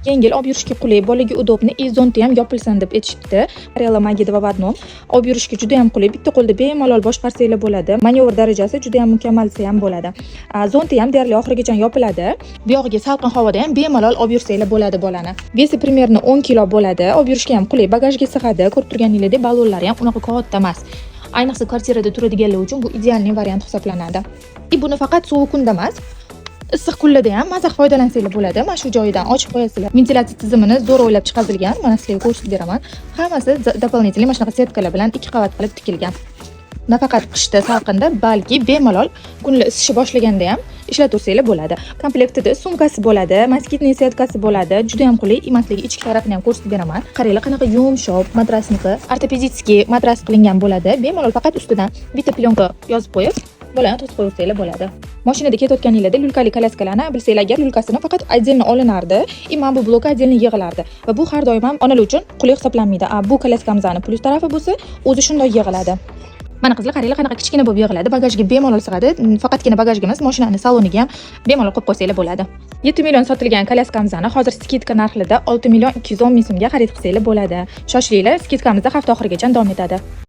Yengil, olib yurishga qulay, bolaga udobni, zonti ham yopilsin deb aytishibdi. Ariella Magida va Badnom. Olib yurishga juda ham qulay, bitta qo'lda bemalol boshqarsanglar bo'ladi. Manevr darajasi juda ham mukammal desa ham bo'ladi. Zonti ham deyarli oxirigacha yopiladi. Bu yog'iga salqin havoda ham bemalol olib yursanglar bo'ladi bolani. Vesi примерно 10 kg bo'ladi. Olib yurishga ham qulay, bagajga sig'adi. Ko'rib turganingizdek, ballonlari ham unaqa katta emas. Ayniqsa kvartirada turadiganlar uchun bu ideal variant hisoblanadi. Buni faqat sovuq kunda emas, issiq kunlarda ham maza foydalansanglar bo'ladi. Mana shu joyidan ochib qo'yasizlar. Ventilyatsiya tizimini zo'r o'ylab chiqarilgan. Mana sizlarga ko'rsatib beraman. Hammasi дополнительный mana shunaqa setkalar bilan 2 qavat qilib tikilgan. Nafaqat qishda salqinda, balki bemalol kunlar isishi boshlaganda ham ishlatursanglar bo'ladi. Komplektida sumkasi bo'ladi, moskitniy setkasi bo'ladi. Juda ham qulay. Masligi ichki tarafini ham ko'rsatib beraman. Qaranglar, qanaqa yumshoq matrasniki, ortopedический matras qilingan bo'ladi. Bemalol faqat ustidan bitta plyonka yozib qo'yib bolani to'sib qo'ysanglar bo'ladi. Mashinada ketayotganingizda lyulkali kolyaskalarni bilsanglar, agar lyulkasini faqat отдельно olinardi, mana bu blok отдельно yig'ilardi va bu har doim ham onalar uchun qulay hisoblanmaydi. Bu kolyaskamizning plyus tarafi bo'lsa, o'zi shunday yig'iladi. Mana qizlar, qaranglar, qanaqa kichkina bo'lib yig'iladi. Bagajga bemalol sig'adi. Faqatgina bagajga emas, mashinaning saloniga ham bemalol qo'yib qo'ysanglar bo'ladi. 7 million sotilgan kolyaskamizani hozir skidka narxida 6 million 210 ming so'mga xarid qilsanglar bo'ladi. Shoshilinglar, skidkamizda hafta oxirigacha davom etadi.